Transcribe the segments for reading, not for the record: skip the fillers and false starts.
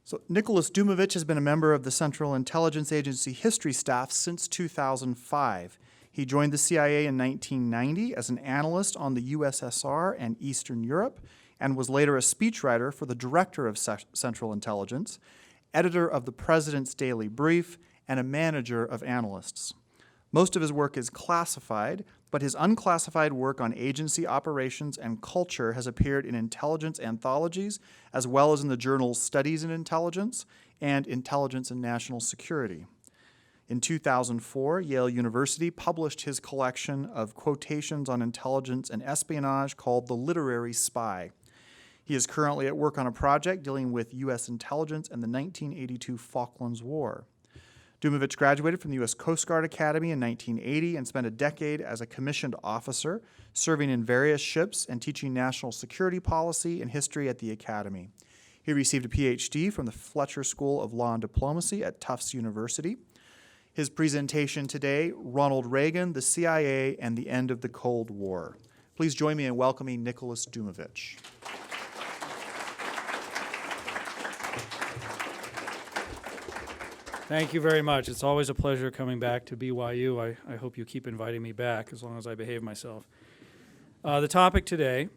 So Nicholas Dujmovic has been a member of the Central Intelligence Agency history staff since 2005. He joined the CIA in 1990 as an analyst on the USSR and Eastern Europe, and was later a speechwriter for the Director of Central Intelligence, editor of the President's Daily Brief, and a manager of analysts. Most of his work is classified, but his unclassified work on agency operations and culture has appeared in intelligence anthologies, as well as in the journals Studies in Intelligence and Intelligence and National Security. In 2004, Yale University published his collection of quotations on intelligence and espionage called The Literary Spy. He is currently at work on a project dealing with U.S. intelligence and the 1982 Falklands War. Dujmovic graduated from the U.S. Coast Guard Academy in 1980 and spent a decade as a commissioned officer, serving in various ships and teaching national security policy and history at the Academy. He received a PhD from the Fletcher School of Law and Diplomacy at Tufts University. His presentation today, Ronald Reagan, the CIA, and the End of the Cold War. Please join me in welcoming Nicholas Dujmovic. Thank you very much. It's always a pleasure coming back to BYU. I hope you keep inviting me back as long as I behave myself. The topic today,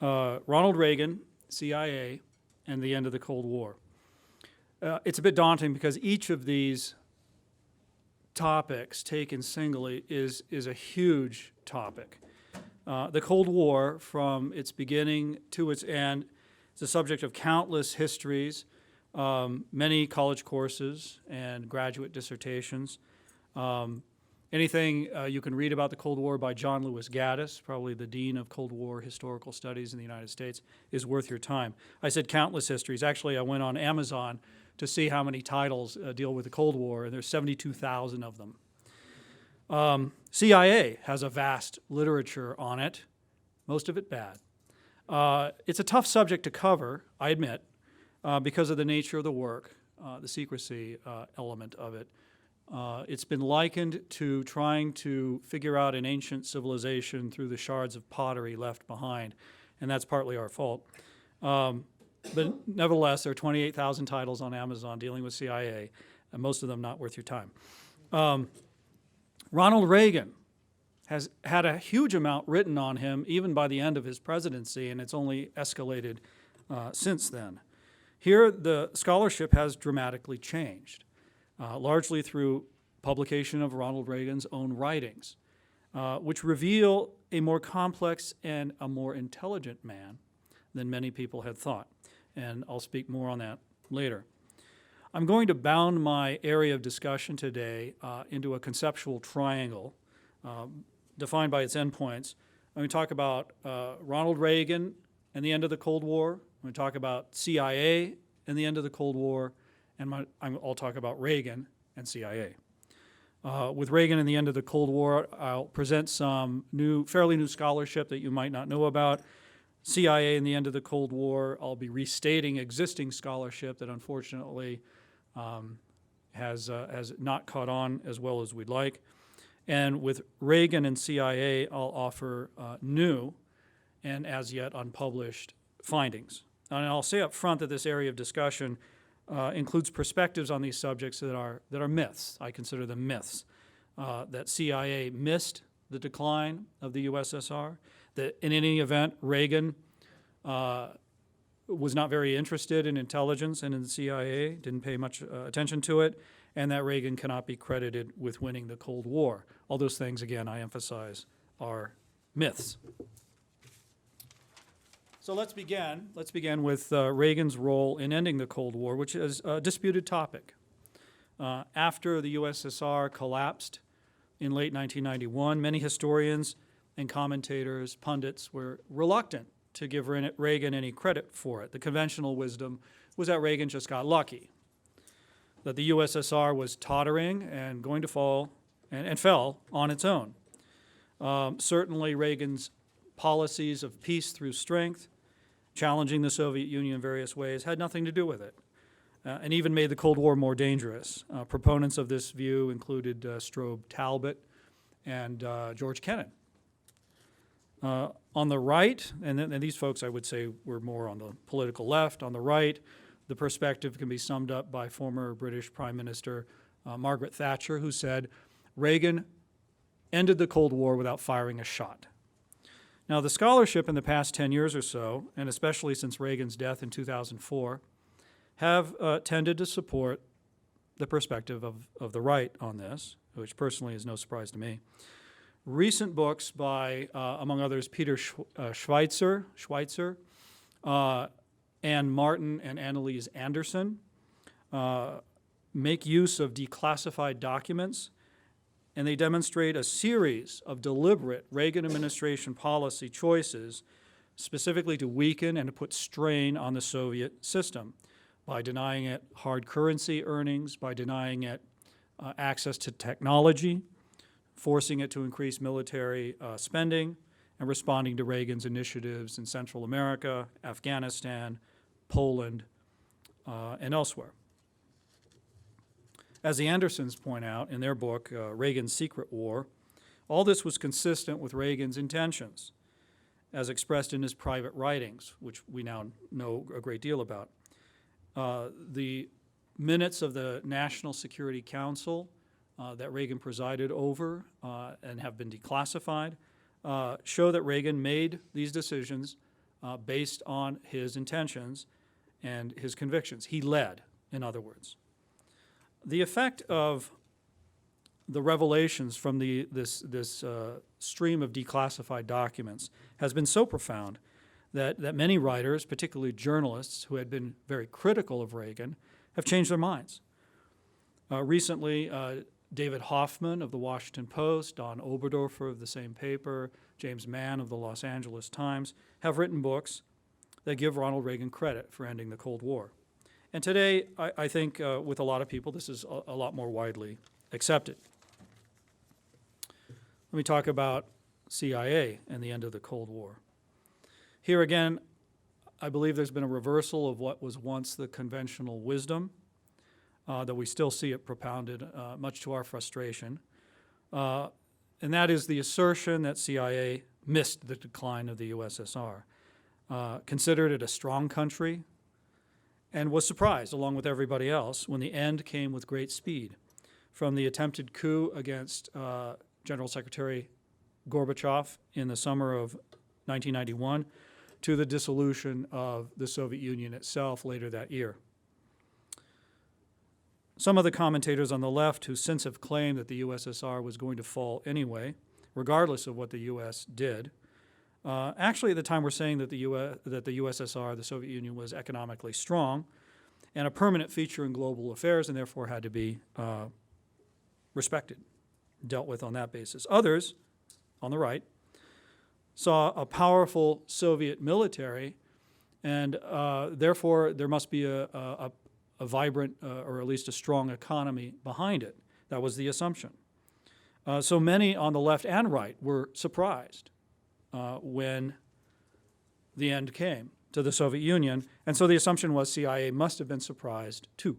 Ronald Reagan, CIA, and the End of the Cold War. It's a bit daunting because each of these topics taken singly is a huge topic. The Cold War, from its beginning to its end, is the subject of countless histories, many college courses and graduate dissertations. Anything you can read about the Cold War by John Lewis Gaddis, probably the Dean of Cold War Historical Studies in the United States, is worth your time. I said countless histories. Actually, I went on Amazon to see how many titles deal with the Cold War, and there's 72,000 of them. CIA has a vast literature on it, most of it bad. It's a tough subject to cover, I admit, because of the nature of the work, the secrecy element of it. It's been likened to trying to figure out an ancient civilization through the shards of pottery left behind, and that's partly our fault. But nevertheless, there are 28,000 titles on Amazon dealing with CIA, and most of them not worth your time. Ronald Reagan has had a huge amount written on him even by the end of his presidency, and it's only escalated since then. Here, the scholarship has dramatically changed, largely through publication of Ronald Reagan's own writings, which reveal a more complex and a more intelligent man than many people had thought. And I'll speak more on that later. I'm going to bound my area of discussion today into a conceptual triangle defined by its endpoints. I'm going to talk about Ronald Reagan and the end of the Cold War. I'm going to talk about CIA and the end of the Cold War, and I'll talk about Reagan and CIA. With Reagan and the end of the Cold War, I'll present some fairly new scholarship that you might not know about. CIA and the end of the Cold War, I'll be restating existing scholarship that unfortunately has not caught on as well as we'd like. And with Reagan and CIA, I'll offer new and as yet unpublished findings. And I'll say up front that this area of discussion includes perspectives on these subjects that are myths. I consider them myths. That CIA missed the decline of the USSR, that in any event, Reagan was not very interested in intelligence and in the CIA, didn't pay much attention to it, and that Reagan cannot be credited with winning the Cold War. All those things, again, I emphasize, are myths. So let's begin with Reagan's role in ending the Cold War, which is a disputed topic. After the USSR collapsed in late 1991, many historians and commentators, pundits, were reluctant to give Reagan any credit for it. The conventional wisdom was that Reagan just got lucky, that the USSR was tottering and going to fall, and fell on its own. Certainly Reagan's policies of peace through strength, challenging the Soviet Union in various ways, had nothing to do with it, and even made the Cold War more dangerous. Proponents of this view included Strobe Talbott and George Kennan. On the right, and these folks I would say were more on the political left. On the right, the perspective can be summed up by former British Prime Minister Margaret Thatcher, who said, Reagan ended the Cold War without firing a shot. Now, the scholarship in the past 10 years or so, and especially since Reagan's death in 2004, have tended to support the perspective of the right on this, which personally is no surprise to me. Recent books by, among others, Peter Schweitzer, Ann Martin, and Annalise Anderson, make use of declassified documents, and they demonstrate a series of deliberate Reagan administration policy choices specifically to weaken and to put strain on the Soviet system by denying it hard currency earnings, by denying it access to technology, forcing it to increase military spending, and responding to Reagan's initiatives in Central America, Afghanistan, Poland, and elsewhere. As the Andersons point out in their book, Reagan's Secret War, all this was consistent with Reagan's intentions, as expressed in his private writings, which we now know a great deal about. The minutes of the National Security Council that Reagan presided over and have been declassified show that Reagan made these decisions based on his intentions and his convictions. He led, in other words. The effect of the revelations from this stream of declassified documents has been so profound that many writers, particularly journalists who had been very critical of Reagan, have changed their minds. Recently, David Hoffman of the Washington Post, Don Oberdorfer of the same paper, James Mann of the Los Angeles Times have written books that give Ronald Reagan credit for ending the Cold War. And today, I think with a lot of people, this is a lot more widely accepted. Let me talk about CIA and the end of the Cold War. Here again, I believe there's been a reversal of what was once the conventional wisdom, that we still see it propounded, much to our frustration. And that is the assertion that CIA missed the decline of the USSR, considered it a strong country, and was surprised, along with everybody else, when the end came with great speed. From the attempted coup against General Secretary Gorbachev in the summer of 1991 to the dissolution of the Soviet Union itself later that year. Some of the commentators on the left who since have claimed that the USSR was going to fall anyway, regardless of what the U.S. did, actually at the time were saying that the USSR, the Soviet Union, was economically strong and a permanent feature in global affairs and therefore had to be respected, dealt with on that basis. Others, on the right, saw a powerful Soviet military and therefore there must be a vibrant or at least a strong economy behind it. That was the assumption. So many on the left and right were surprised when the end came to the Soviet Union, and so the assumption was CIA must have been surprised too.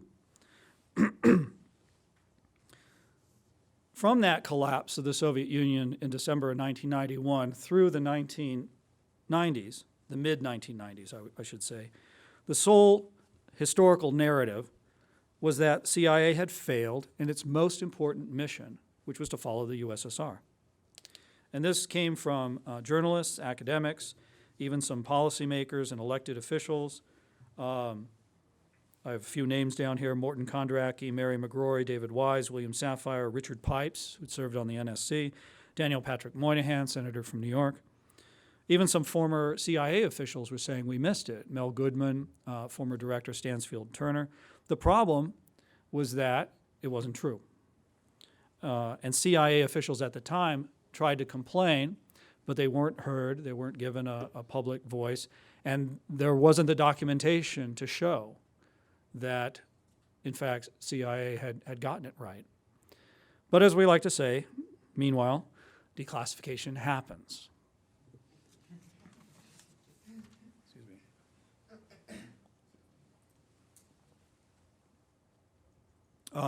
From that collapse of the Soviet Union in December of 1991 through the 1990s, the mid-1990s, I should say, the sole historical narrative was that CIA had failed in its most important mission, which was to follow the USSR. And this came from journalists, academics, even some policymakers and elected officials. I have a few names down here: Morton Kondracki, Mary McGrory, David Wise, William Safire, Richard Pipes, who served on the NSC, Daniel Patrick Moynihan, senator from New York. Even some former CIA officials were saying we missed it. Mel Goodman, former director Stansfield Turner. The problem was that it wasn't true. And CIA officials at the time tried to complain, but they weren't heard. They weren't given a public voice. And there wasn't the documentation to show that, in fact, CIA had gotten it right. But as we like to say, meanwhile, declassification happens. Excuse me.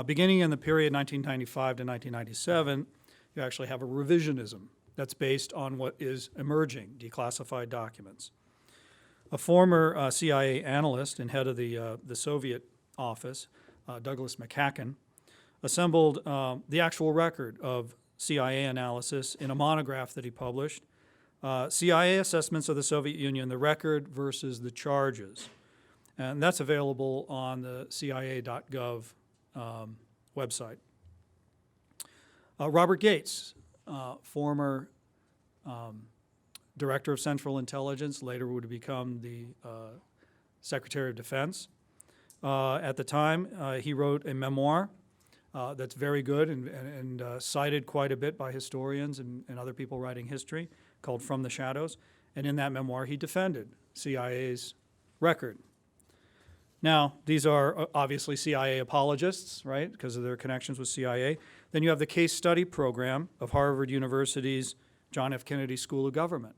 Beginning in the period 1995 to 1997, you actually have a revisionism that's based on what is emerging, declassified documents. A former CIA analyst and head of the Soviet office, Douglas McCacken, assembled the actual record of CIA analysis in a monograph that he published, CIA Assessments of the Soviet Union, the Record versus the Charges. And that's available on the CIA.gov website. Robert Gates, former Director of Central Intelligence, later would become the Secretary of Defense. At the time, he wrote a memoir that's very good and cited quite a bit by historians and other people writing history, called From the Shadows. And in that memoir, he defended CIA's record. Now, these are obviously CIA apologists, right, because of their connections with CIA. Then you have the case study program of Harvard University's John F. Kennedy School of Government,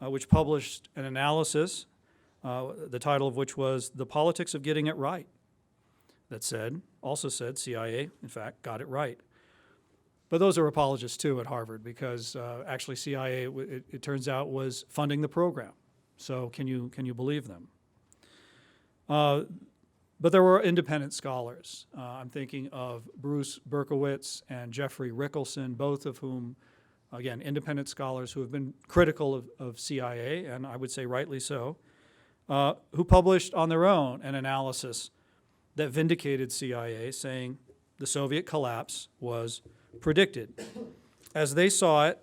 which published an analysis, the title of which was The Politics of Getting It Right, that also said CIA, in fact, got it right. But those are apologists, too, at Harvard, because actually CIA, it turns out, was funding the program. So can you believe them? But there were independent scholars. I'm thinking of Bruce Berkowitz and Jeffrey Rickelson, both of whom, again, independent scholars who have been critical of CIA, and I would say rightly so, who published on their own an analysis that vindicated CIA, saying the Soviet collapse was predicted. As they saw it,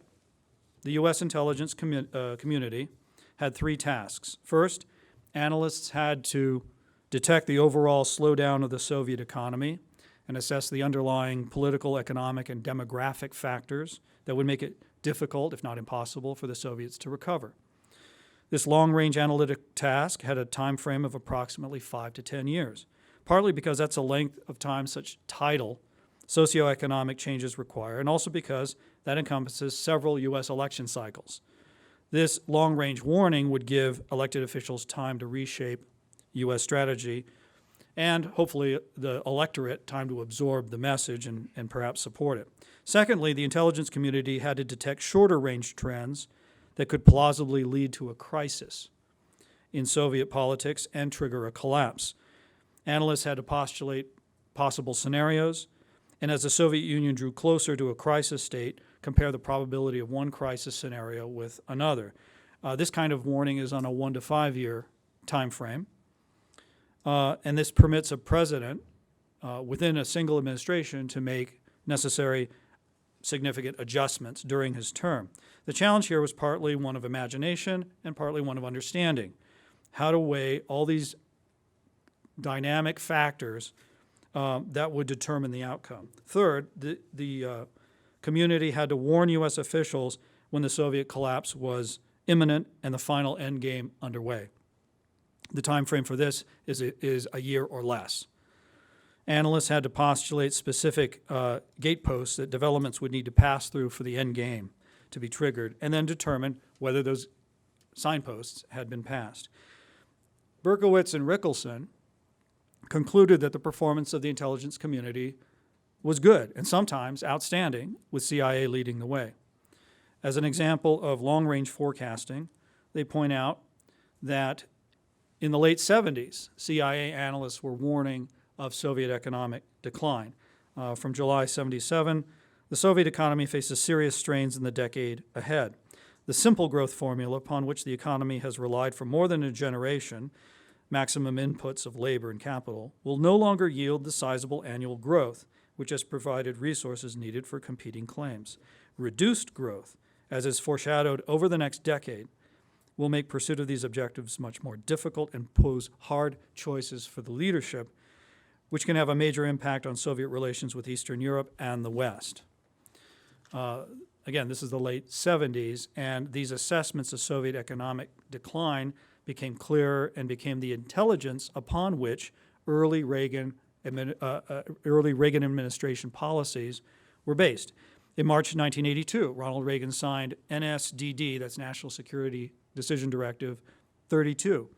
the U.S. intelligence community had three tasks. First, analysts had to detect the overall slowdown of the Soviet economy and assess the underlying political, economic, and demographic factors that would make it difficult, if not impossible, for the Soviets to recover. This long-range analytic task had a time frame of approximately 5 to 10 years, partly because that's a length of time such tidal socioeconomic changes require, and also because that encompasses several U.S. election cycles. This long-range warning would give elected officials time to reshape U.S. strategy and hopefully the electorate time to absorb the message and perhaps support it. Secondly, the intelligence community had to detect shorter-range trends that could plausibly lead to a crisis in Soviet politics and trigger a collapse. Analysts had to postulate possible scenarios, and as the Soviet Union drew closer to a crisis state, compare the probability of one crisis scenario with another. This kind of warning is on a 1 to 5 year time frame, and this permits a president within a single administration to make necessary significant adjustments during his term. The challenge here was partly one of imagination and partly one of understanding, how to weigh all these dynamic factors that would determine the outcome. Third, the community had to warn U.S. officials when the Soviet collapse was imminent and the final endgame underway. The time frame for this is a year or less. Analysts had to postulate specific gateposts that developments would need to pass through for the end game to be triggered, and then determine whether those signposts had been passed. Berkowitz and Rickelson concluded that the performance of the intelligence community was good and sometimes outstanding, with CIA leading the way. As an example of long-range forecasting, they point out that in the late 70s, CIA analysts were warning of Soviet economic decline. From July 77, the Soviet economy faces serious strains in the decade ahead. The simple growth formula upon which the economy has relied for more than a generation, maximum inputs of labor and capital, will no longer yield the sizable annual growth which has provided resources needed for competing claims. Reduced growth, as is foreshadowed over the next decade, will make pursuit of these objectives much more difficult and pose hard choices for the leadership, which can have a major impact on Soviet relations with Eastern Europe and the West. Again, this is the late 70s, and these assessments of Soviet economic decline became clearer and became the intelligence upon which early Reagan administration policies were based. In March 1982, Ronald Reagan signed NSDD, that's National Security Decision Directive 32,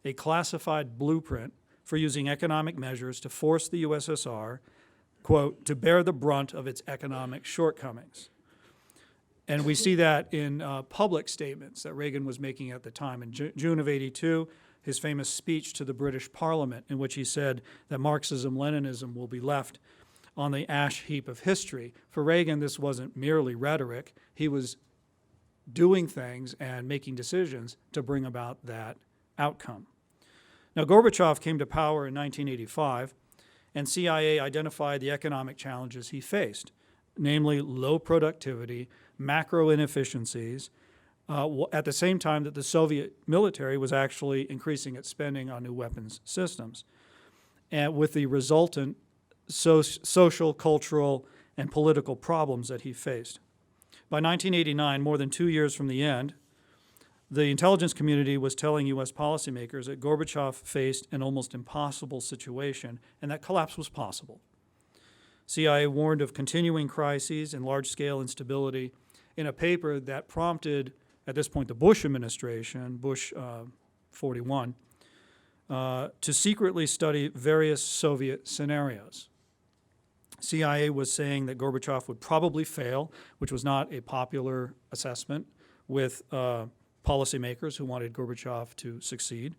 a classified blueprint for using economic measures to force the USSR, quote, to bear the brunt of its economic shortcomings. And we see that in public statements that Reagan was making at the time. In June of '82, his famous speech to the British Parliament, in which he said that Marxism-Leninism will be left on the ash heap of history. For Reagan, this wasn't merely rhetoric. He was doing things and making decisions to bring about that outcome. Now, Gorbachev came to power in 1985, and CIA identified the economic challenges he faced, namely low productivity, macro inefficiencies, at the same time that the Soviet military was actually increasing its spending on new weapons systems, and with the resultant social, cultural, and political problems that he faced. By 1989, more than 2 years from the end, the intelligence community was telling U.S. policymakers that Gorbachev faced an almost impossible situation and that collapse was possible. CIA warned of continuing crises and large-scale instability in a paper that prompted, at this point, the Bush administration, Bush 41, to secretly study various Soviet scenarios. CIA was saying that Gorbachev would probably fail, which was not a popular assessment with policymakers who wanted Gorbachev to succeed.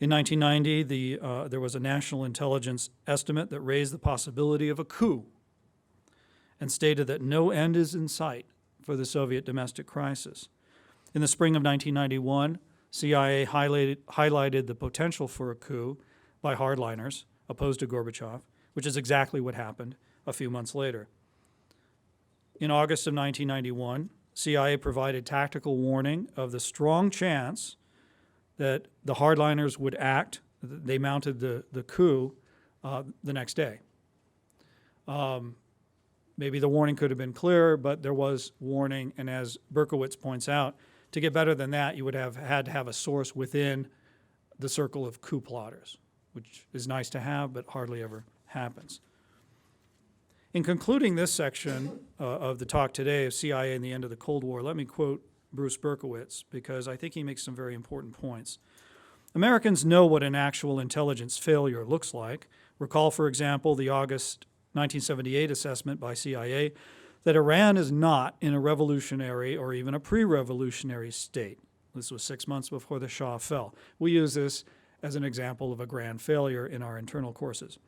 In 1990, there was a national intelligence estimate that raised the possibility of a coup and stated that no end is in sight for the Soviet domestic crisis. In the spring of 1991, CIA highlighted the potential for a coup by hardliners opposed to Gorbachev, which is exactly what happened a few months later. In August of 1991, CIA provided tactical warning of the strong chance that the hardliners would act. They mounted the coup the next day. Maybe the warning could have been clearer, but there was warning, and as Berkowitz points out, to get better than that, you would have had to have a source within the circle of coup plotters, which is nice to have, but hardly ever happens. In concluding this section of the talk today of CIA and the end of the Cold War, let me quote Bruce Berkowitz, because I think he makes some very important points. Americans know what an actual intelligence failure looks like. Recall, for example, the August 1978 assessment by CIA that Iran is not in a revolutionary or even a pre-revolutionary state. This was 6 months before the Shah fell. We use this as an example of a grand failure in our internal courses.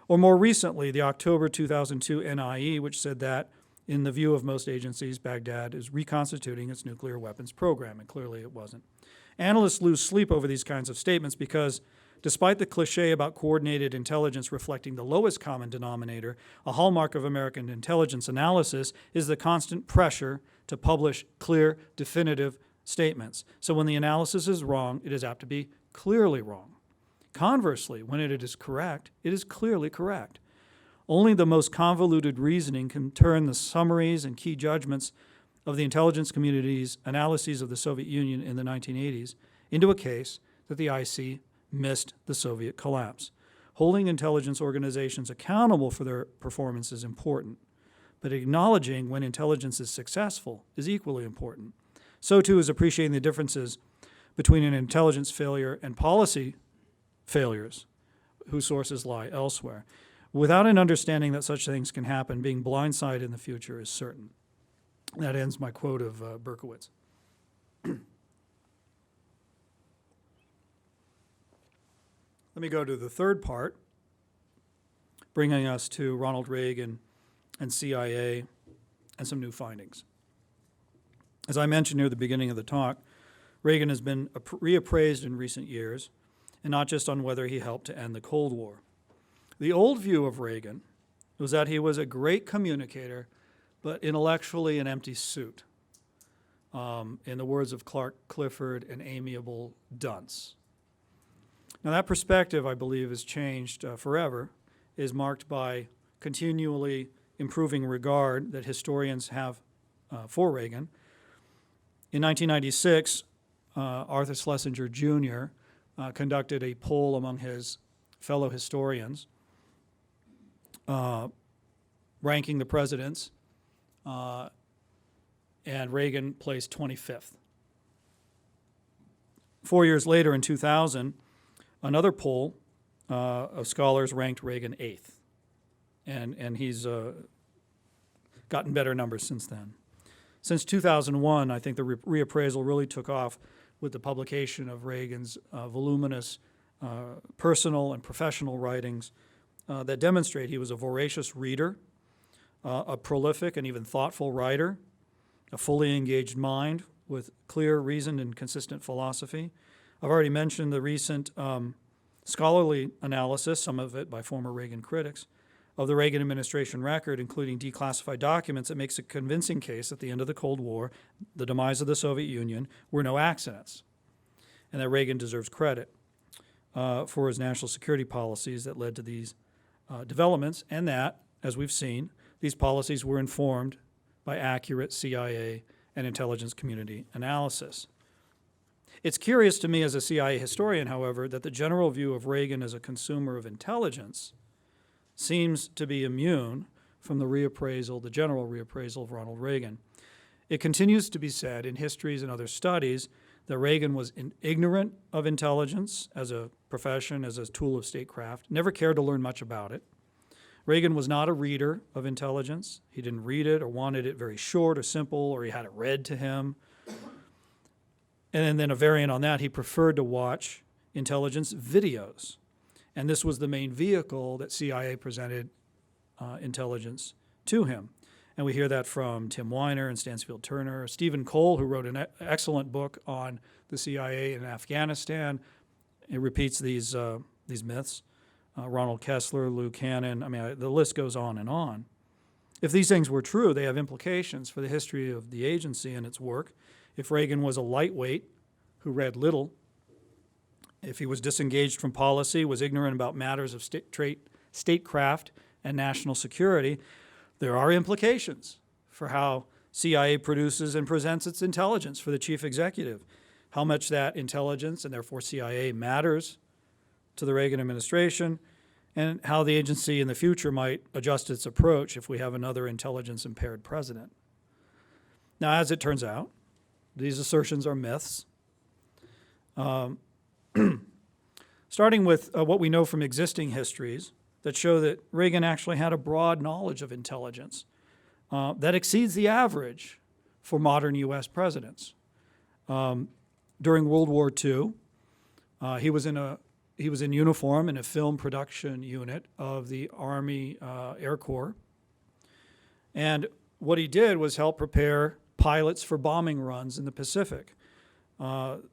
Or more recently, the October 2002 NIE, which said that, in the view of most agencies, Baghdad is reconstituting its nuclear weapons program, and clearly it wasn't. Analysts lose sleep over these kinds of statements because, despite the cliche about coordinated intelligence reflecting the lowest common denominator, a hallmark of American intelligence analysis is the constant pressure to publish clear, definitive statements. So when the analysis is wrong, it is apt to be clearly wrong. Conversely, when it is correct, it is clearly correct. Only the most convoluted reasoning can turn the summaries and key judgments of the intelligence community's analyses of the Soviet Union in the 1980s into a case that the IC missed the Soviet collapse. Holding intelligence organizations accountable for their performance is important, but acknowledging when intelligence is successful is equally important. So too is appreciating the differences between an intelligence failure and policy failures, whose sources lie elsewhere. Without an understanding that such things can happen, being blindsided in the future is certain. That ends my quote of Berkowitz. Let me go to the third part, bringing us to Ronald Reagan and CIA and some new findings. As I mentioned near the beginning of the talk, Reagan has been reappraised in recent years, and not just on whether he helped to end the Cold War. The old view of Reagan was that he was a great communicator, but intellectually an empty suit. In the words of Clark Clifford, an amiable dunce. Now that perspective, I believe, has changed forever, is marked by continually improving regard that historians have for Reagan. In 1996, Arthur Schlesinger Jr. Conducted a poll among his fellow historians, ranking the presidents, and Reagan placed 25th. 4 years later, in 2000, another poll of scholars ranked Reagan 8th, and he's gotten better numbers since then. Since 2001, I think the reappraisal really took off with the publication of Reagan's voluminous personal and professional writings that demonstrate he was a voracious reader, a prolific and even thoughtful writer, a fully engaged mind with clear, reasoned, and consistent philosophy. I've already mentioned the recent scholarly analysis, some of it by former Reagan critics, of the Reagan administration record, including declassified documents, that makes a convincing case at the end of the Cold War, the demise of the Soviet Union, were no accidents, and that Reagan deserves credit for his national security policies that led to these developments, and that, as we've seen, these policies were informed by accurate CIA and intelligence community analysis. It's curious to me as a CIA historian, however, that the general view of Reagan as a consumer of intelligence seems to be immune from the reappraisal, the general reappraisal of Ronald Reagan. It continues to be said in histories and other studies that Reagan was ignorant of intelligence as a profession, as a tool of statecraft, never cared to learn much about it. Reagan was not a reader of intelligence. He didn't read it or wanted it very short or simple, or he had it read to him. And then a variant on that, he preferred to watch intelligence videos. And this was the main vehicle that CIA presented intelligence to him. And we hear that from Tim Weiner and Stansfield Turner. Stephen Cole, who wrote an excellent book on the CIA in Afghanistan, it repeats these myths. Ronald Kessler, Lou Cannon, the list goes on and on. If these things were true, they have implications for the history of the agency and its work. If Reagan was a lightweight who read little, if he was disengaged from policy, was ignorant about matters of statecraft and national security, there are implications for how CIA produces and presents its intelligence for the chief executive, how much that intelligence and therefore CIA matters to the Reagan administration, and how the agency in the future might adjust its approach if we have another intelligence-impaired president. Now, as it turns out, these assertions are myths. Starting with what we know from existing histories that show that Reagan actually had a broad knowledge of intelligence that exceeds the average for modern U.S. presidents. During World War II, he was in uniform in a film production unit of the Army Air Corps. And what he did was help prepare pilots for bombing runs in the Pacific.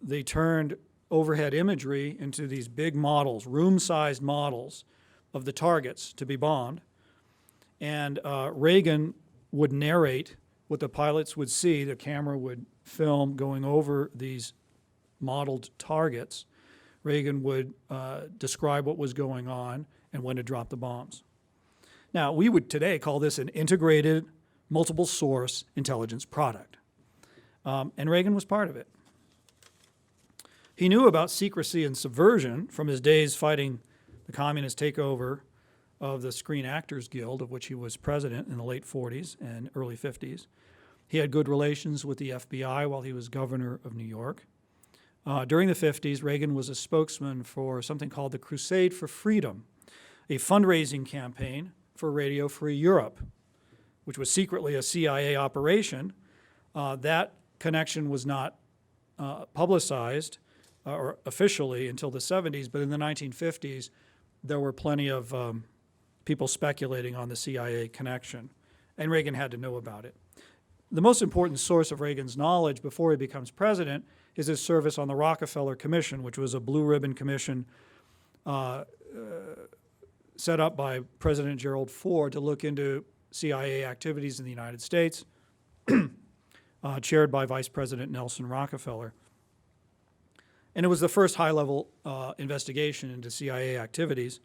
They turned overhead imagery into these big models, room-sized models of the targets to be bombed. And Reagan would narrate what the pilots would see. The camera would film going over these modeled targets. Reagan would describe what was going on and when to drop the bombs. Now, we would today call this an integrated, multiple source intelligence product. And Reagan was part of it. He knew about secrecy and subversion from his days fighting the communist takeover of the Screen Actors Guild, of which he was president in the late 40s and early 50s. He had good relations with the FBI while he was governor of New York. During the 50s, Reagan was a spokesman for something called the Crusade for Freedom, a fundraising campaign for Radio Free Europe, which was secretly a CIA operation. That connection was not publicized or officially until the 70s, but in the 1950s, there were plenty of people speculating on the CIA connection, and Reagan had to know about it. The most important source of Reagan's knowledge before he becomes president is his service on the Rockefeller Commission, which was a blue ribbon commission set up by President Gerald Ford to look into CIA activities in the United States, chaired by Vice President Nelson Rockefeller. And it was the first high-level investigation into CIA activities.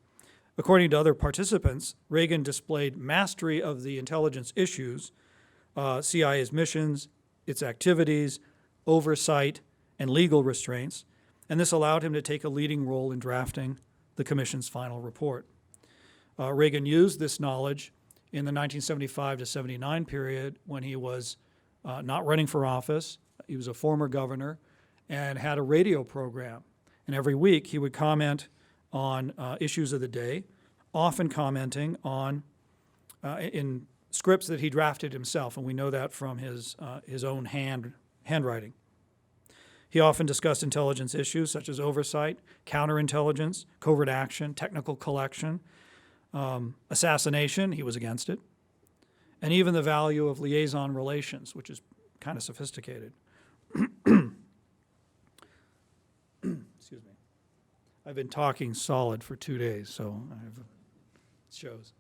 According to other participants, Reagan displayed mastery of the intelligence issues, CIA's missions, its activities, oversight, and legal restraints, and this allowed him to take a leading role in drafting the commission's final report. Reagan used this knowledge in the 1975 to 79 period when he was not running for office. He was a former governor and had a radio program. And every week he would comment on issues of the day, often commenting on, in scripts that he drafted himself, and we know that from his own handwriting. He often discussed intelligence issues such as oversight, counterintelligence, covert action, technical collection, assassination, he was against it, and even the value of liaison relations, which is kind of sophisticated. Excuse me. I've been talking solid for 2 days, so it shows.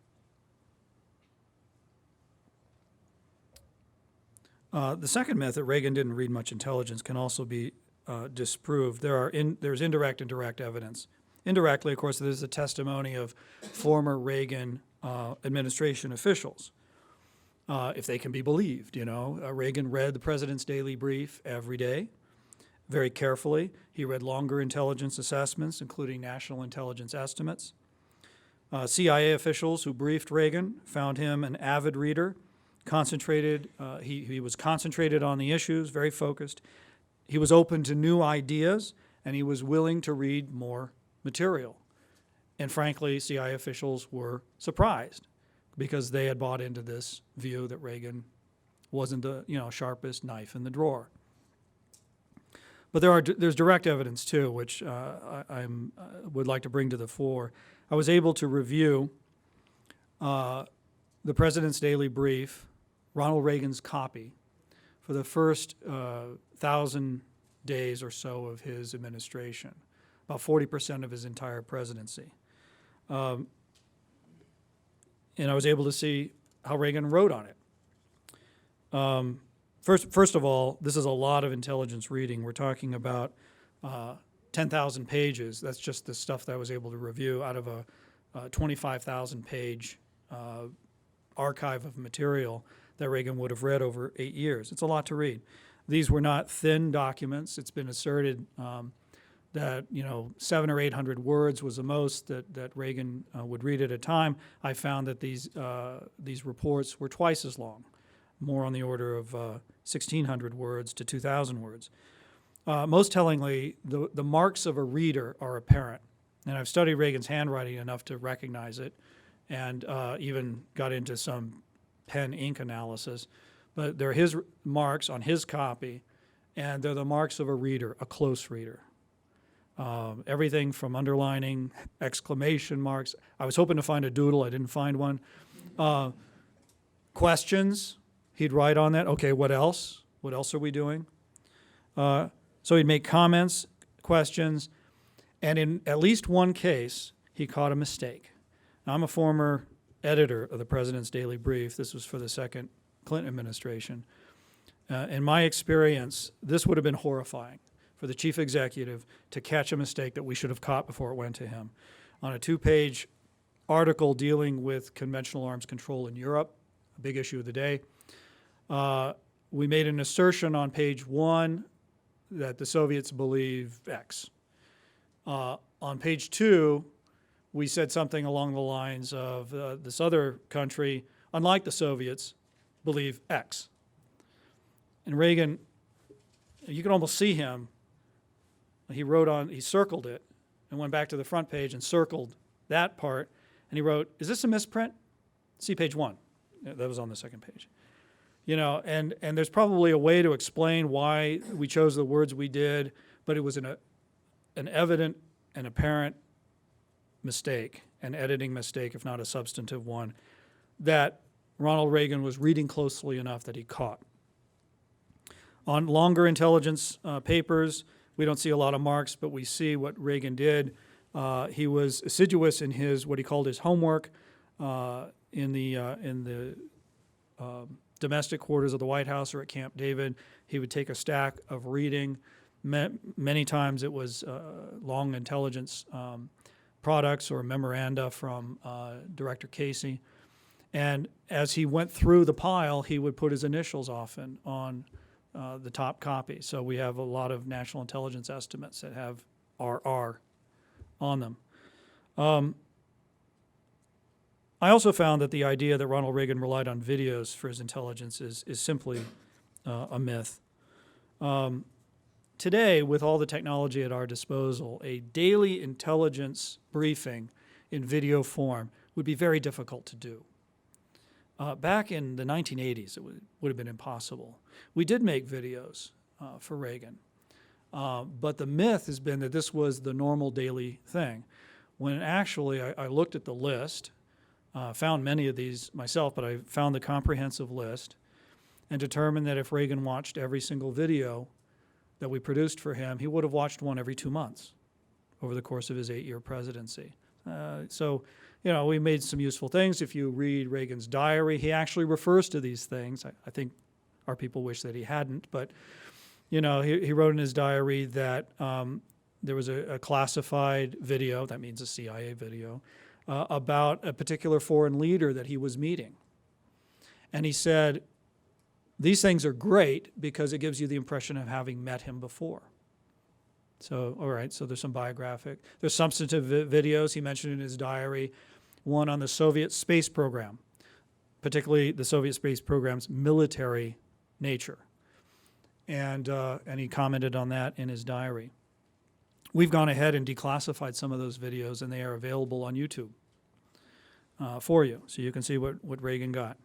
The second myth that Reagan didn't read much intelligence can also be disproved. There's indirect and direct evidence. Indirectly, of course, there's the testimony of former Reagan administration officials, if they can be believed. Reagan read the president's daily brief every day, very carefully. He read longer intelligence assessments, including national intelligence estimates. CIA officials who briefed Reagan found him an avid reader, concentrated. He was concentrated on the issues, very focused. He was open to new ideas, and he was willing to read more material. And frankly, CIA officials were surprised because they had bought into this view that Reagan wasn't the sharpest knife in the drawer. But there's direct evidence too, which I would like to bring to the fore. I was able to review the President's Daily Brief, Ronald Reagan's copy, for the first 1,000 days or so of his administration, about 40% of his entire presidency. And I was able to see how Reagan wrote on it. First of all, this is a lot of intelligence reading. We're talking about 10,000 pages. That's just the stuff that I was able to review out of a 25,000-page archive of material that Reagan would have read over 8 years. It's a lot to read. These were not thin documents. It's been asserted that 700 or 800 words was the most that Reagan would read at a time. I found that these reports were twice as long, more on the order of 1,600 words to 2,000 words. Most tellingly, the marks of a reader are apparent. And I've studied Reagan's handwriting enough to recognize it, and even got into some pen ink analysis. But they're his marks on his copy, and they're the marks of a reader, a close reader. Everything from underlining, exclamation marks. I was hoping to find a doodle. I didn't find one. Questions, he'd write on that. Okay, what else? What else are we doing? So he'd make comments, questions, and in at least one case, he caught a mistake. Now, I'm a former editor of the President's Daily Brief. This was for the second Clinton administration. In my experience, this would have been horrifying for the chief executive to catch a mistake that we should have caught before it went to him. On a 2-page article dealing with conventional arms control in Europe, a big issue of the day, we made an assertion on page 1 that the Soviets believe X. On page 2, we said something along the lines of this other country, unlike the Soviets, believe X. And Reagan, you can almost see him. He circled it and went back to the front page and circled that part. And he wrote, "Is this a misprint? See page 1." That was on the second page. And there's probably a way to explain why we chose the words we did, but it was an evident and apparent mistake, an editing mistake, if not a substantive one, that Ronald Reagan was reading closely enough that he caught. On longer intelligence papers, we don't see a lot of marks, but we see what Reagan did. He was assiduous in what he called his homework in the domestic quarters of the White House or at Camp David. He would take a stack of reading. Many times it was long intelligence products or memoranda from Director Casey. And as he went through the pile, he would put his initials often on the top copy. So we have a lot of national intelligence estimates that have RR on them. I also found that the idea that Ronald Reagan relied on videos for his intelligence is simply a myth. Today, with all the technology at our disposal, a daily intelligence briefing in video form would be very difficult to do. Back in the 1980s, it would have been impossible. We did make videos for Reagan, but the myth has been that this was the normal daily thing, when actually I looked at the list, found many of these myself, but I found the comprehensive list and determined that if Reagan watched every single video that we produced for him, he would have watched one every 2 months over the course of his 8-year presidency. So, we made some useful things. If you read Reagan's diary, he actually refers to these things. I think our people wish that he hadn't, but, he wrote in his diary that there was a classified video, that means a CIA video, about a particular foreign leader that he was meeting. And he said, these things are great because it gives you the impression of having met him before. So, all right, so there's some biographic. There's substantive videos he mentioned in his diary, one on the Soviet space program, particularly the Soviet space program's military nature. And he commented on that in his diary. We've gone ahead and declassified some of those videos, and they are available on YouTube for you, so you can see what Reagan got.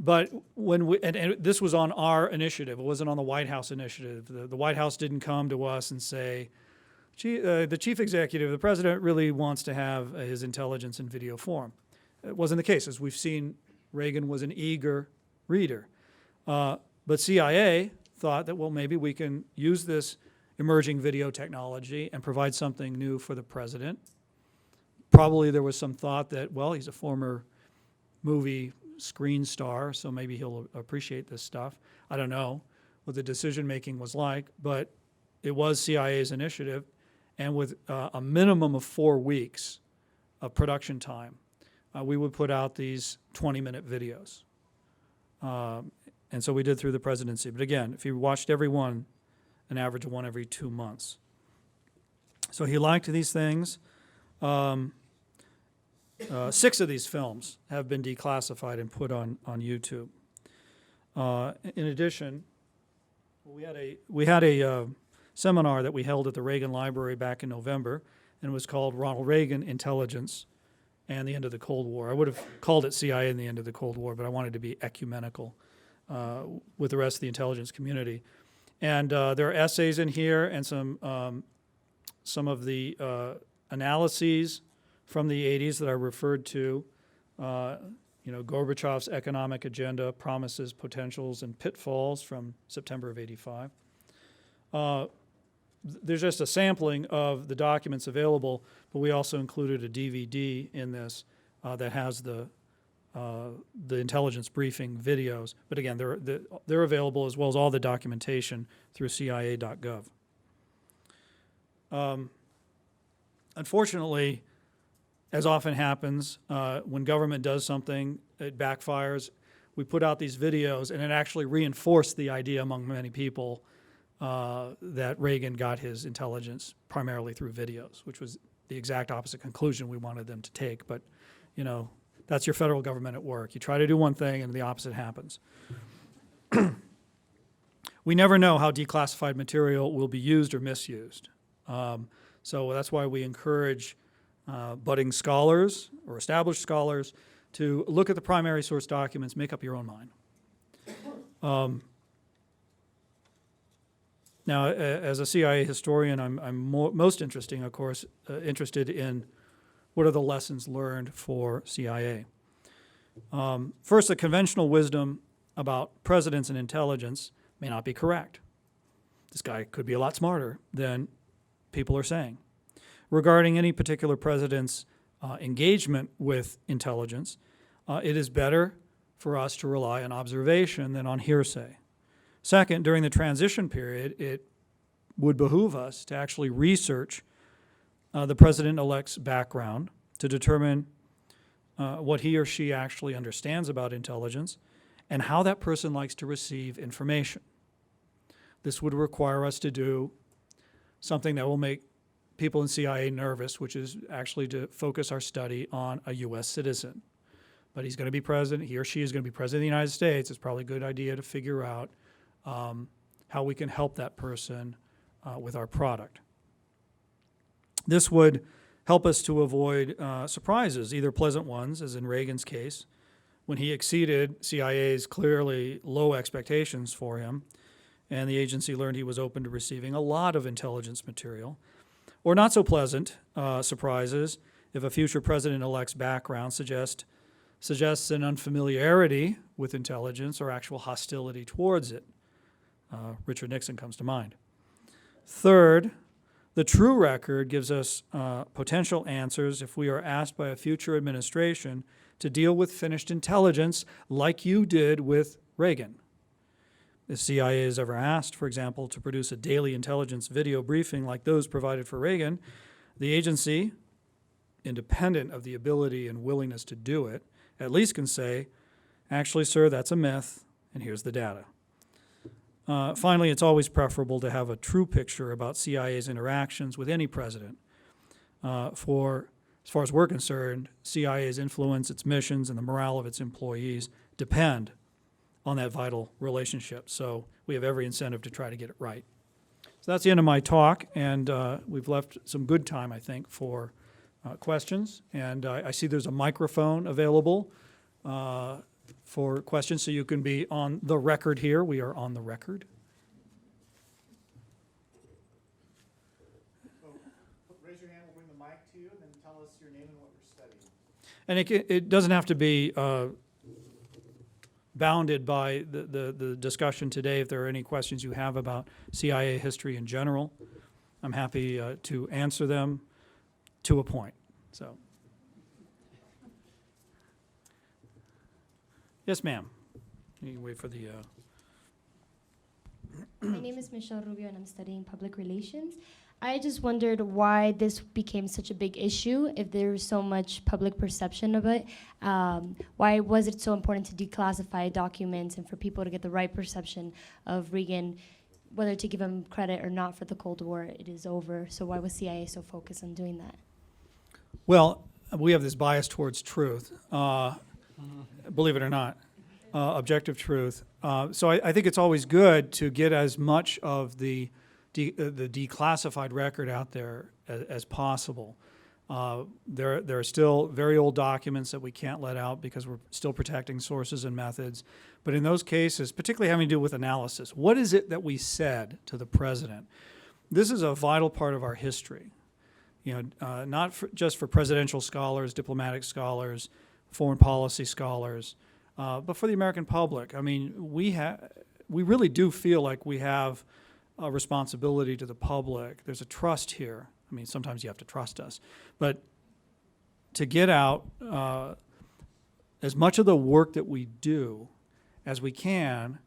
But when and this was on our initiative, it wasn't on the White House initiative. The White House didn't come to us and say, the chief executive, the president really wants to have his intelligence in video form. It wasn't the case. As we've seen, Reagan was an eager reader. But CIA thought that, well, maybe we can use this emerging video technology and provide something new for the president. Probably there was some thought that, well, he's a former movie screen star, so maybe he'll appreciate this stuff. I don't know what the decision-making was like, but it was CIA's initiative, and with a minimum of 4 weeks of production time, we would put out these 20-minute videos. And so we did through the presidency. But again, if you watched every one, an average of one every 2 months. So he liked these things. 6 of these films have been declassified and put on YouTube. In addition, we had a seminar that we held at the Reagan Library back in November, and it was called Ronald Reagan, Intelligence, and the End of the Cold War. I would have called it CIA and the End of the Cold War, but I wanted to be ecumenical with the rest of the intelligence community. And there are essays in here and some of the analyses from the 80s that I referred to, Gorbachev's economic agenda, promises, potentials, and pitfalls from September of '85. There's just a sampling of the documents available, but we also included a DVD in this that has the intelligence briefing videos. But again, they're available as well as all the documentation through CIA.gov. Unfortunately, as often happens, when government does something, it backfires. We put out these videos, and it actually reinforced the idea among many people that Reagan got his intelligence primarily through videos, which was the exact opposite conclusion we wanted them to take. But, that's your federal government at work. You try to do one thing, and the opposite happens. We never know how declassified material will be used or misused. So that's why we encourage budding scholars or established scholars to look at the primary source documents, make up your own mind. Now, as a CIA historian, I'm most interested in what are the lessons learned for CIA. First, the conventional wisdom about presidents and intelligence may not be correct. This guy could be a lot smarter than people are saying. Regarding any particular president's engagement with intelligence, it is better for us to rely on observation than on hearsay. Second, during the transition period, it would behoove us to actually research the president-elect's background to determine what he or she actually understands about intelligence and how that person likes to receive information. This would require us to do something that will make people in CIA nervous, which is actually to focus our study on a U.S. citizen. But he's going to be president, he or she is going to be president of the United States. It's probably a good idea to figure out how we can help that person with our product. This would help us to avoid surprises, either pleasant ones, as in Reagan's case, when he exceeded CIA's clearly low expectations for him, and the agency learned he was open to receiving a lot of intelligence material, or not so pleasant surprises if a future president-elect's background suggests an unfamiliarity with intelligence or actual hostility towards it. Richard Nixon comes to mind. Third, the true record gives us potential answers if we are asked by a future administration to deal with finished intelligence like you did with Reagan. If CIA is ever asked, for example, to produce a daily intelligence video briefing like those provided for Reagan, the agency, independent of the ability and willingness to do it, at least can say, actually, sir, that's a myth, and here's the data. Finally, it's always preferable to have a true picture about CIA's interactions with any president. As far as we're concerned, CIA's influence, its missions, and the morale of its employees depend on that vital relationship. So we have every incentive to try to get it right. So that's the end of my talk, and we've left some good time, I think, for questions. And I see there's a microphone available for questions, so you can be on the record here. We are on the record. So raise your hand, we'll bring the mic to you, and then tell us your name and what you're studying. And it doesn't have to be bounded by the discussion today. If there are any questions you have about CIA history in general, I'm happy to answer them to a point. So, yes, ma'am. You can wait for the. My name is Michelle Rubio, and I'm studying public relations. I just wondered why this became such a big issue, if there's so much public perception of it. Why was it so important to declassify documents and for people to get the right perception of Reagan, whether to give him credit or not for the Cold War? It is over. So why was CIA so focused on doing that? Well, we have this bias towards truth, believe it or not, objective truth. So I think it's always good to get as much of the declassified record out there as possible. There are still very old documents that we can't let out because we're still protecting sources and methods. But in those cases, particularly having to do with analysis, what is it that we said to the president? This is a vital part of our history. Not just for presidential scholars, diplomatic scholars, foreign policy scholars, but for the American public. I mean, we really do feel like we have a responsibility to the public. There's a trust here. I mean, sometimes you have to trust us. But to get out as much of the work that we do as we can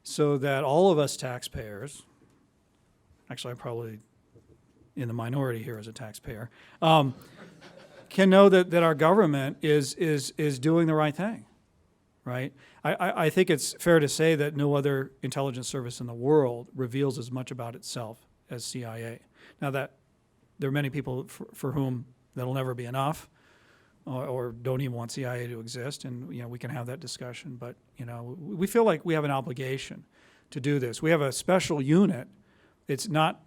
so that all of us taxpayers, actually I'm probably in the minority here as a taxpayer, can know that our government is doing the right thing, right? I think it's fair to say that no other intelligence service in the world reveals as much about itself as CIA. Now, that there are many people for whom that'll never be enough, or don't even want CIA to exist, and we can have that discussion. But we feel like we have an obligation to do this. We have a special unit. It's not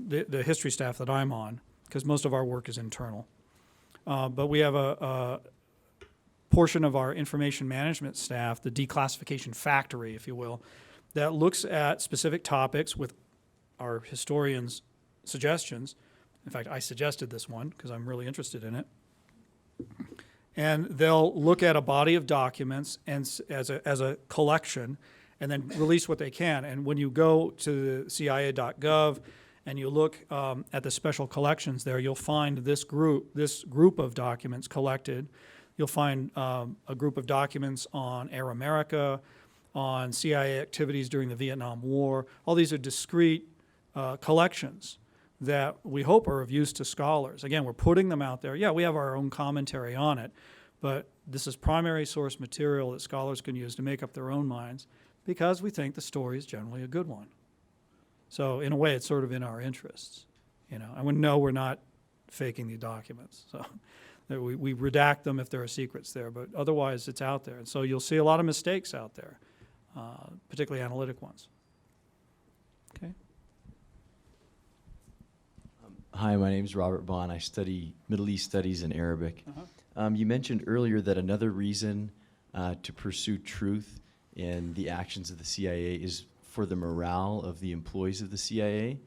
the history staff that I'm on, because most of our work is internal. But we have a portion of our information management staff, the declassification factory, if you will, that looks at specific topics with our historians' suggestions. In fact, I suggested this one because I'm really interested in it. And they'll look at a body of documents and as a collection and then release what they can. And when you go to CIA.gov and you look at the special collections there, you'll find this group of documents collected. You'll find a group of documents on Air America, on CIA activities during the Vietnam War. All these are discrete collections that we hope are of use to scholars. Again, we're putting them out there. Yeah, we have our own commentary on it, but this is primary source material that scholars can use to make up their own minds because we think the story is generally a good one. So in a way, it's sort of in our interests, and we know we're not faking the documents. So we redact them if there are secrets there, but otherwise it's out there. And so you'll see a lot of mistakes out there, particularly analytic ones. Okay. Hi, my name is Robert Bond. I study Middle East Studies and Arabic. You mentioned earlier that another reason to pursue truth in the actions of the CIA is for the morale of the employees of the CIA.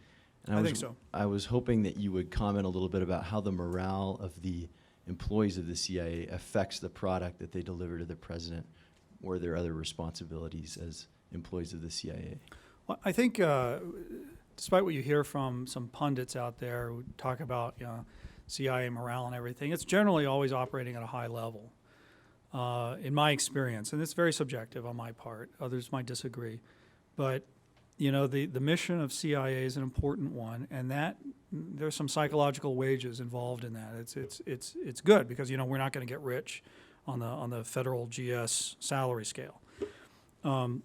And I think so. I was hoping that you would comment a little bit about how the morale of the employees of the CIA affects the product that they deliver to the president, or their other responsibilities as employees of the CIA. Well, I think, despite what you hear from some pundits out there who talk about CIA morale and everything, it's generally always operating at a high level, in my experience. And it's very subjective on my part. Others might disagree. But, the mission of CIA is an important one, and that there's some psychological wages involved in that. It's good because, we're not going to get rich on the federal GS salary scale. And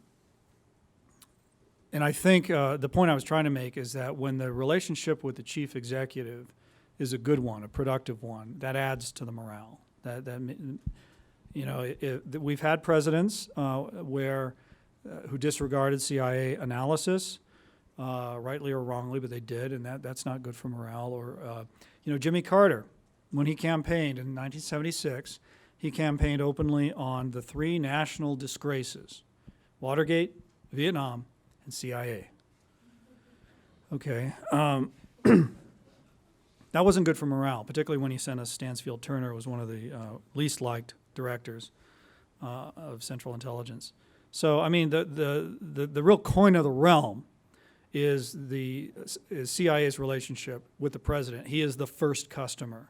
I think the point I was trying to make is that when the relationship with the chief executive is a good one, a productive one, that adds to the morale. We've had presidents who disregarded CIA analysis, rightly or wrongly, but they did, and that's not good for morale. Or Jimmy Carter, when he campaigned in 1976, he campaigned openly on the three national disgraces: Watergate, Vietnam, and CIA. Okay. That wasn't good for morale, particularly when he sent us Stansfield Turner, who was one of the least liked directors of Central Intelligence. So, the real coin of the realm is CIA's relationship with the president. He is the first customer.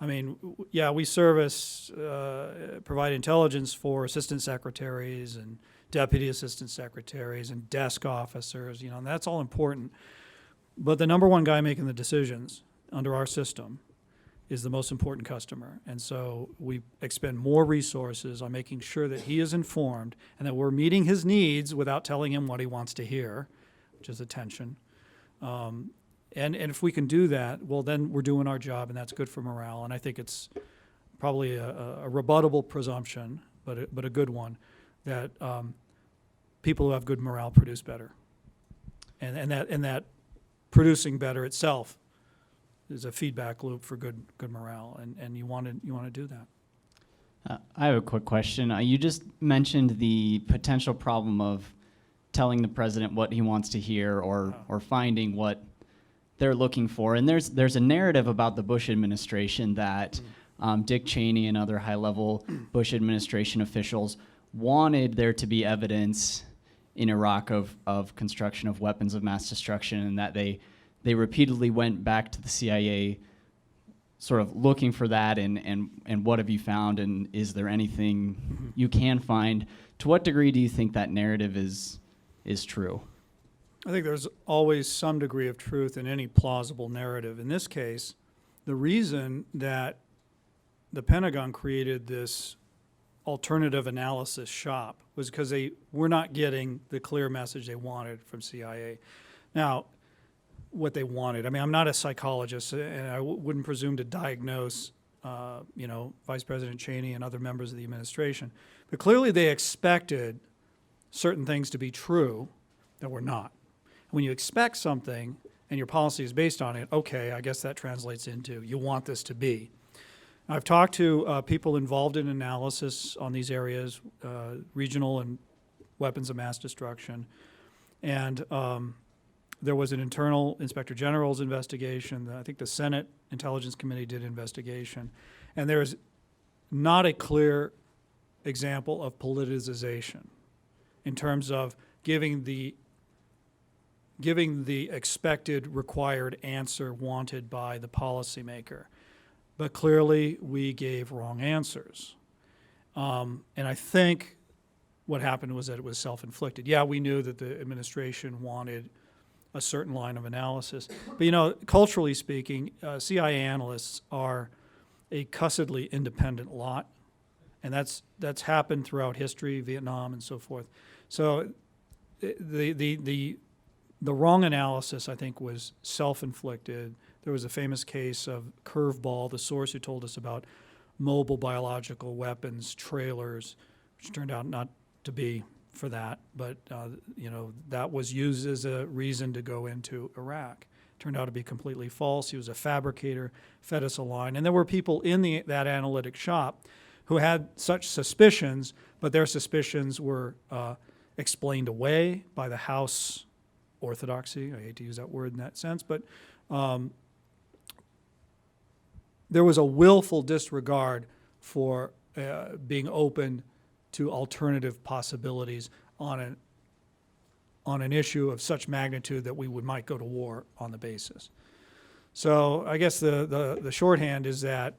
We service, provide intelligence for assistant secretaries and deputy assistant secretaries and desk officers, and that's all important. But the number one guy making the decisions under our system is the most important customer. And so we expend more resources on making sure that he is informed and that we're meeting his needs without telling him what he wants to hear, which is attention. And if we can do that, well, then we're doing our job, and that's good for morale. And I think it's probably a rebuttable presumption, but a good one, that people who have good morale produce better. And that producing better itself is a feedback loop for good morale, and you want to do that. I have a quick question. You just mentioned the potential problem of telling the president what he wants to hear, or finding what they're looking for. And there's a narrative about the Bush administration that Dick Cheney and other high-level Bush administration officials wanted there to be evidence in Iraq of construction of weapons of mass destruction, and that they repeatedly went back to the CIA sort of looking for that, and what have you found, and is there anything you can find? To what degree do you think that narrative is true? I think there's always some degree of truth in any plausible narrative. In this case, the reason that the Pentagon created this alternative analysis shop was because they were not getting the clear message they wanted from CIA. Now, what they wanted, I'm not a psychologist, and I wouldn't presume to diagnose, Vice President Cheney and other members of the administration. But clearly they expected certain things to be true that were not. When you expect something and your policy is based on it, okay, I guess that translates into you want this to be. I've talked to people involved in analysis on these areas, regional and weapons of mass destruction, and there was an internal Inspector General's investigation. I think the Senate Intelligence Committee did investigation, and there is not a clear example of politicization in terms of giving the expected required answer wanted by the policymaker. But clearly we gave wrong answers. And I think what happened was that it was self-inflicted. Yeah, we knew that the administration wanted a certain line of analysis. But culturally speaking, CIA analysts are a cussedly independent lot. And that's happened throughout history, Vietnam and so forth. So the wrong analysis, I think, was self-inflicted. There was a famous case of Curveball, the source who told us about mobile biological weapons, trailers, which turned out not to be for that, but that was used as a reason to go into Iraq. Turned out to be completely false. He was a fabricator, fed us a line. And there were people in that analytic shop who had such suspicions, but their suspicions were explained away by the House orthodoxy. I hate to use that word in that sense, but there was a willful disregard for being open to alternative possibilities on an issue of such magnitude that we might go to war on the basis. So I guess the shorthand is that,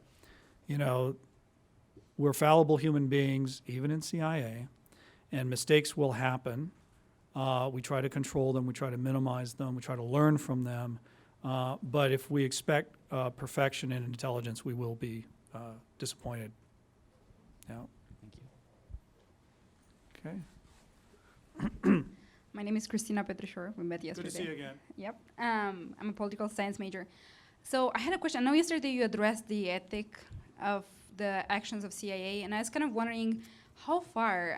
we're fallible human beings, even in CIA, and mistakes will happen. We try to control them, we try to minimize them, we try to learn from them. But if we expect perfection in intelligence, we will be disappointed. Yeah. Thank you. Okay. My name is Christina Petrishore. We met yesterday. Good to see you again. Yep. I'm a political science major. So I had a question. I know yesterday you addressed the ethic of the actions of CIA, and I was kind of wondering how far,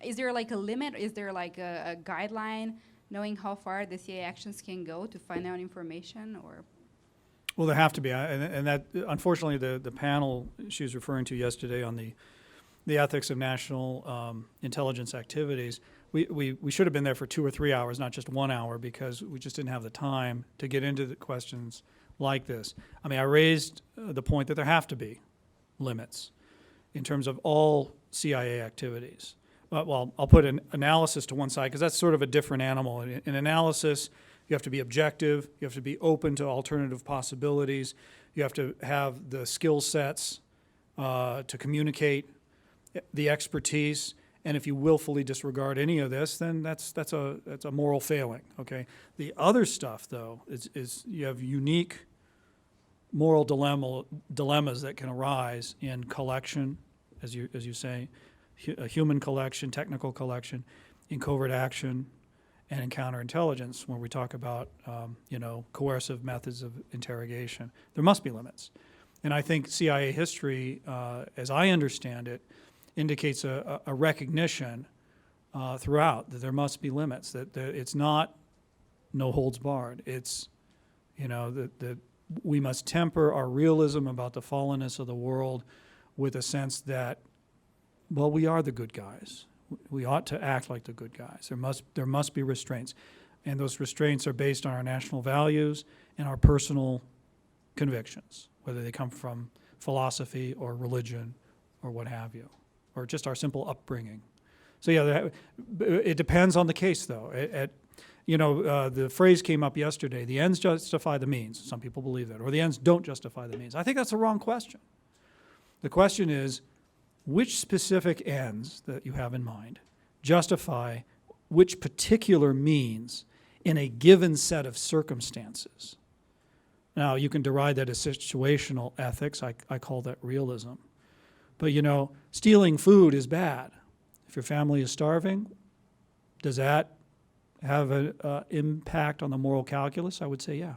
is there like a limit? Is there like a guideline knowing how far the CIA actions can go to find out information, or? Well, there have to be, and that, unfortunately, the panel she was referring to yesterday on the ethics of national intelligence activities, we should have been there for 2 or 3 hours, not just 1 hour, because we just didn't have the time to get into the questions like this. I raised the point that there have to be limits in terms of all CIA activities. Well, I'll put an analysis to one side because that's sort of a different animal. In analysis, you have to be objective, you have to be open to alternative possibilities, you have to have the skill sets to communicate the expertise, and if you willfully disregard any of this, then that's a moral failing. Okay. The other stuff, though, is you have unique moral dilemmas that can arise in collection, as you say, a human collection, technical collection, in covert action, and in counterintelligence. When we talk about coercive methods of interrogation, there must be limits, and I think CIA history, as I understand it, indicates a recognition throughout that there must be limits, that it's not no holds barred. It's, that we must temper our realism about the fallenness of the world with a sense that, well, we are the good guys. We ought to act like the good guys. There must be restraints. And those restraints are based on our national values and our personal convictions, whether they come from philosophy or religion or what have you, or just our simple upbringing. So yeah, it depends on the case, though. The phrase came up yesterday, the ends justify the means. Some people believe that, or the ends don't justify the means. I think that's the wrong question. The question is, which specific ends that you have in mind justify which particular means in a given set of circumstances? Now, you can deride that as situational ethics. I call that realism. But, stealing food is bad. If your family is starving, does that have an impact on the moral calculus? I would say, yeah.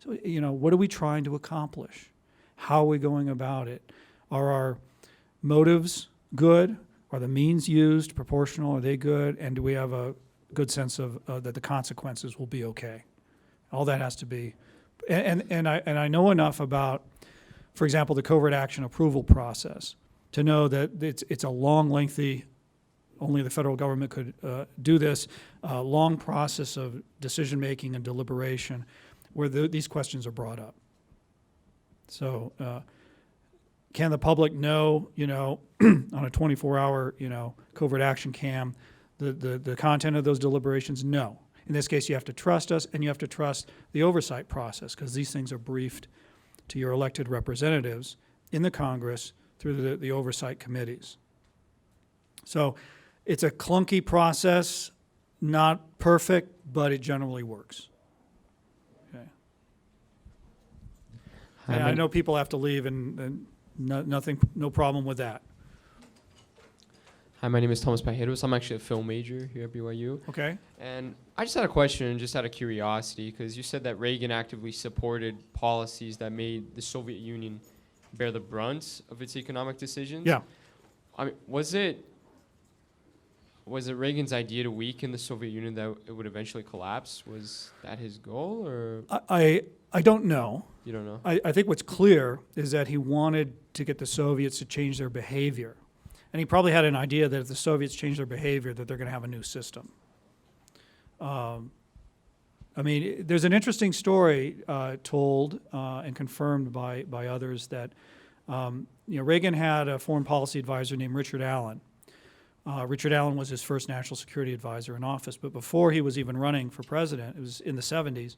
So, what are we trying to accomplish? How are we going about it? Are our motives good? Are the means used proportional? Are they good? And do we have a good sense of that the consequences will be okay? All that has to be. And I know enough about, for example, the covert action approval process to know that it's a long, lengthy, only the federal government could do this, long process of decision-making and deliberation where these questions are brought up. So can the public know, on a 24-hour, covert action cam, the content of those deliberations? No. In this case, you have to trust us, and you have to trust the oversight process, because these things are briefed to your elected representatives in the Congress through the oversight committees. So it's a clunky process, not perfect, but it generally works. Okay. And I know people have to leave, and no problem with that. Hi, my name is Thomas Pajeros. I'm actually a film major here at BYU. Okay. And I just had a question, just out of curiosity, because you said that Reagan actively supported policies that made the Soviet Union bear the brunt of its economic decisions. Yeah. Was it Was it Reagan's idea to weaken the Soviet Union that it would eventually collapse? Was that his goal, or I don't know. you don't know? I think what's clear is that he wanted to get the Soviets to change their behavior. And he probably had an idea that if the Soviets change their behavior, that they're going to have a new system. I mean, there's an interesting story told and confirmed by others that Reagan had a foreign policy advisor named Richard Allen. Richard Allen was his first national security advisor in office, but before he was even running for president, it was in the 70s,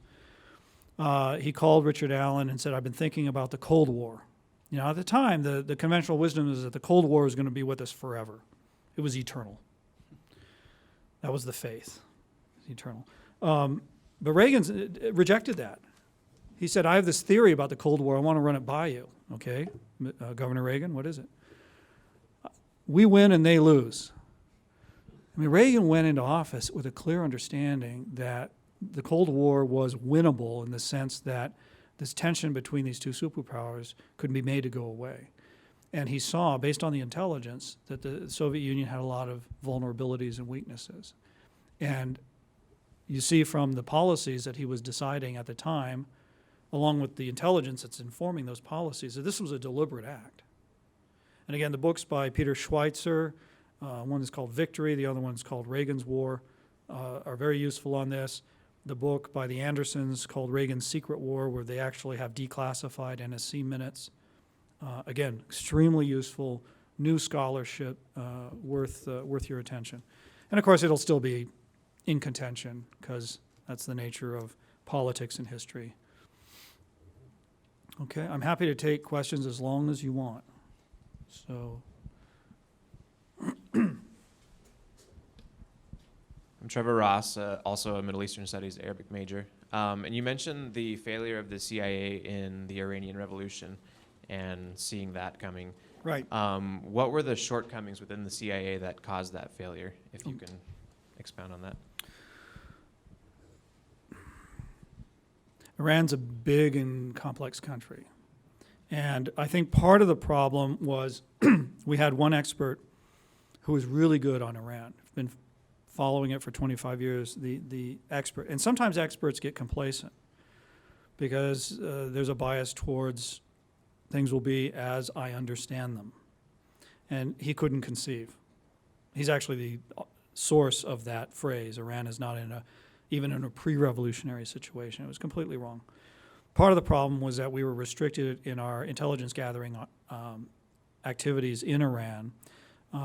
he called Richard Allen and said, "I've been thinking about the Cold War." At the time, the conventional wisdom is that the Cold War was going to be with us forever. It was eternal. That was the faith. It was eternal. But Reagan rejected that. He said, "I have this theory about the Cold War. I want to run it by you." Okay, Governor Reagan, what is it? We win and they lose. I mean, Reagan went into office with a clear understanding that the Cold War was winnable in the sense that this tension between these two superpowers could be made to go away. And he saw, based on the intelligence, that the Soviet Union had a lot of vulnerabilities and weaknesses. And you see from the policies that he was deciding at the time, along with the intelligence that's informing those policies, that this was a deliberate act. And again, the books by Peter Schweitzer, one is called Victory, the other one is called Reagan's War, are very useful on this. The book by the Andersons called Reagan's Secret War, where they actually have declassified NSC minutes. Again, extremely useful, new scholarship, worth your attention. And of course, it'll still be in contention, because that's the nature of politics and history. Okay, I'm happy to take questions as long as you want. So, I'm Trevor Ross, also a Middle Eastern Studies Arabic major. And you mentioned the failure of the CIA in the Iranian Revolution and seeing that coming. right. What were the shortcomings within the CIA that caused that failure, if you can expound on that? Iran's a big and complex country. And I think part of the problem was we had one expert who was really good on Iran. I've been following it for 25 years, the expert. And sometimes experts get complacent because there's a bias towards things will be as I understand them. And he couldn't conceive. He's actually the source of that phrase, Iran is not even in a pre-revolutionary situation. It was completely wrong. Part of the problem was that we were restricted in our intelligence gathering activities in Iran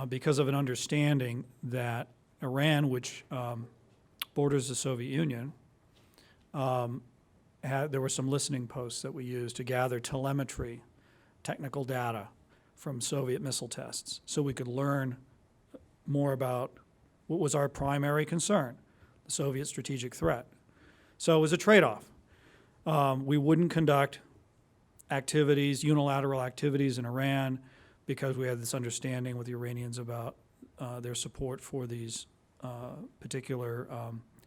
because of an understanding that Iran, which borders the Soviet Union, there were some listening posts that we used to gather telemetry, technical data from Soviet missile tests, so we could learn more about what was our primary concern, the Soviet strategic threat. So it was a trade-off. We wouldn't conduct activities, unilateral activities in Iran because we had this understanding with the Iranians about their support for these particular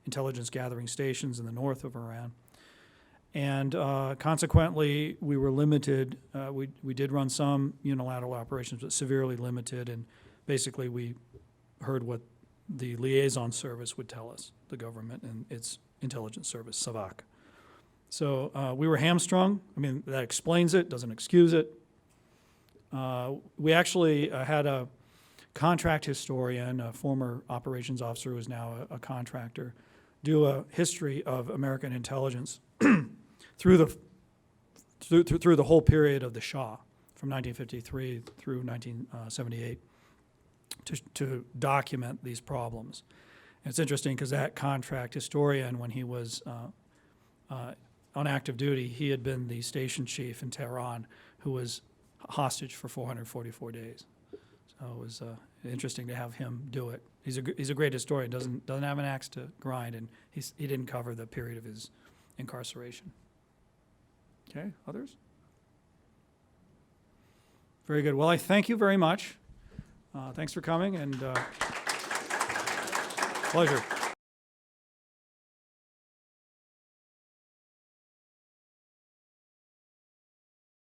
intelligence gathering stations in the north of Iran. And consequently, we were limited. We did run some unilateral operations, but severely limited. And basically, we heard what the liaison service would tell us, the government and its intelligence service, SAVAK. So we were hamstrung. I mean, that explains it, doesn't excuse it. We actually had a contract historian, a former operations officer who is now a contractor, do a history of American intelligence through the whole period of the Shah, from 1953 through 1978, to document these problems. And it's interesting because that contract historian, when he was on active duty, he had been the station chief in Tehran who was hostage for 444 days. So it was interesting to have him do it. He's a great historian, doesn't have an axe to grind, and he didn't cover the period of his incarceration. Okay, others? Very good. Well, I thank you very much. Thanks for coming, and pleasure.